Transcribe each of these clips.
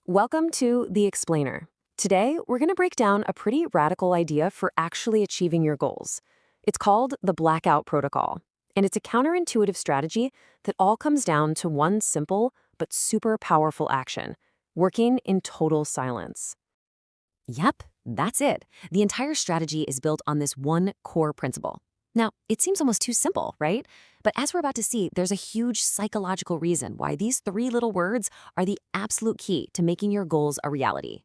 Welcome to The Explainer. Today, we're going to break down a pretty radical idea for actually achieving your goals. It's called the Blackout Protocol, and it's a counterintuitive strategy that all comes down to one simple but super powerful action: working in total silence. Yep, that's it. The entire strategy is built on this one core principle. Now, it seems almost too simple, right? But as we're about to see, there's a huge psychological reason why these three little words are the absolute key to making your goals a reality.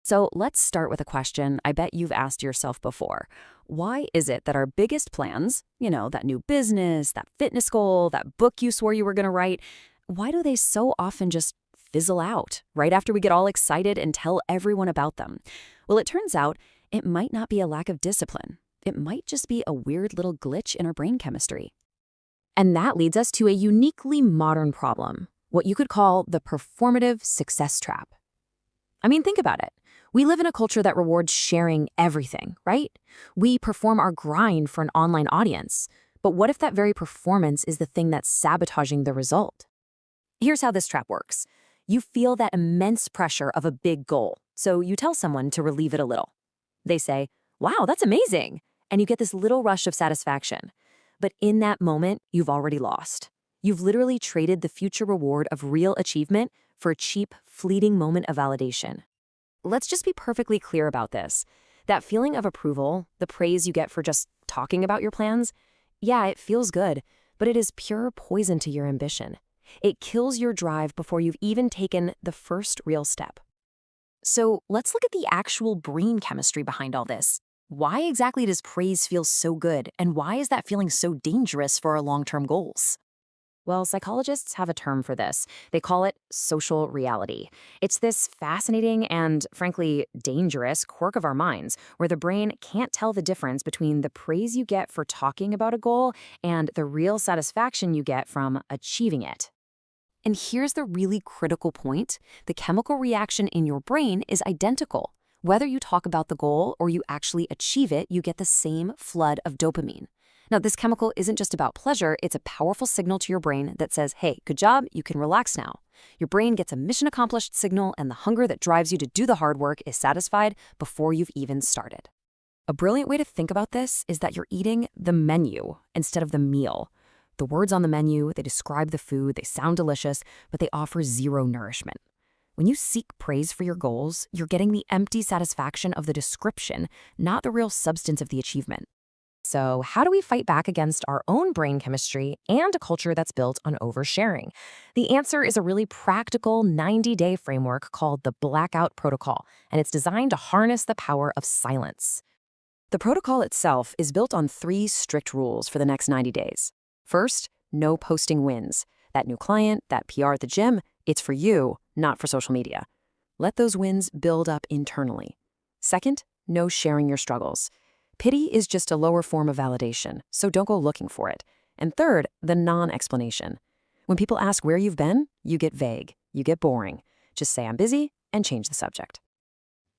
So let's start with a question I bet you've asked yourself before. Why is it that our biggest plans, that new business, that fitness goal, that book you swore you were going to write, why do they so often just fizzle out right after we get all excited and tell everyone about them? Well, it turns out it might not be a lack of discipline. It might just be a weird little glitch in our brain chemistry. And that leads us to a uniquely modern problem, what you could call the performative success trap. I mean, think about it. We live in a culture that rewards sharing everything, right? We perform our grind for an online audience. But what if that very performance is the thing that's sabotaging the result? Here's how this trap works. You feel that immense pressure of a big goal, so you tell someone to relieve it a little. They say, "Wow, that's amazing," and you get this little rush of satisfaction. But in that moment, you've already lost. You've literally traded the future reward of real achievement for a cheap, fleeting moment of validation. Let's just be perfectly clear about this. That feeling of approval, the praise you get for just talking about your plans, yeah, it feels good, but it is pure poison to your ambition. It kills your drive before you've even taken the first real step. So let's look at the actual brain chemistry behind all this. Why exactly does praise feel so good, and why is that feeling so dangerous for our long-term goals? Well, psychologists have a term for this. They call it social reality. It's this fascinating and, frankly, dangerous quirk of our minds where the brain can't tell the difference between the praise you get for talking about a goal and the real satisfaction you get from achieving it. And here's the really critical point. The chemical reaction in your brain is identical. Whether you talk about the goal or you actually achieve it, you get the same flood of dopamine. Now, this chemical isn't just about pleasure, it's a powerful signal to your brain that says, hey, good job, you can relax now. Your brain gets a mission accomplished signal, and the hunger that drives you to do the hard work is satisfied before you've even started. A brilliant way to think about this is that you're eating the menu instead of the meal. The words on the menu, they describe the food, they sound delicious, but they offer zero nourishment. When you seek praise for your goals, you're getting the empty satisfaction of the description, not the real substance of the achievement. So how do we fight back against our own brain chemistry and a culture that's built on oversharing? The answer is a really practical 90-day framework called the Blackout Protocol, and it's designed to harness the power of silence. The protocol itself is built on 3 strict rules for the next 90 days. First, no posting wins. That new client, that PR at the gym, it's for you, not for social media. Let those wins build up internally. Second, no sharing your struggles. Pity is just a lower form of validation, so don't go looking for it. And third, the non-explanation. When people ask where you've been, you get vague, you get boring. Just say I'm busy and change the subject.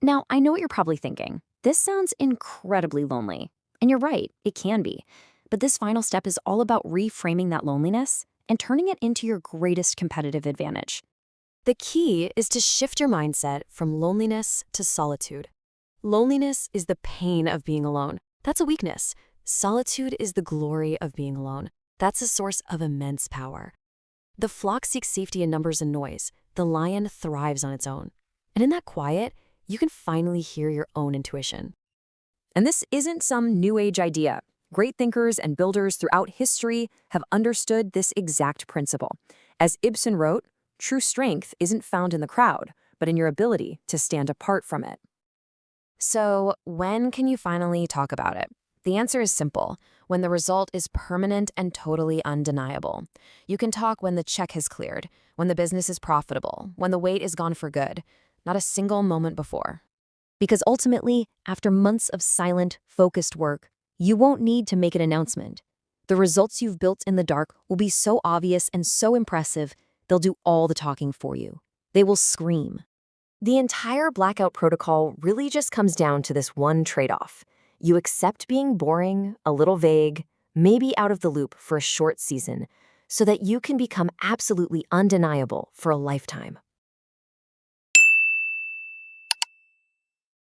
Now, I know what you're probably thinking. This sounds incredibly lonely. And you're right, it can be. But this final step is all about reframing that loneliness and turning it into your greatest competitive advantage. The key is to shift your mindset from loneliness to solitude. Loneliness is the pain of being alone. That's a weakness. Solitude is the glory of being alone. That's a source of immense power. The flock seeks safety in numbers and noise. The lion thrives on its own. And in that quiet, you can finally hear your own intuition. And this isn't some new age idea. Great thinkers and builders throughout history have understood this exact principle. As Ibsen wrote, true strength isn't found in the crowd, but in your ability to stand apart from it. So, when can you finally talk about it? The answer is simple: when the result is permanent and totally undeniable. You can talk when the check has cleared, when the business is profitable, when the wait is gone for good, not a single moment before. Because ultimately, after months of silent, focused work, you won't need to make an announcement. The results you've built in the dark will be so obvious and so impressive, they'll do all the talking for you. They will scream. The entire Blackout Protocol really just comes down to this one trade-off. You accept being boring, a little vague, maybe out of the loop for a short season, so that you can become absolutely undeniable for a lifetime.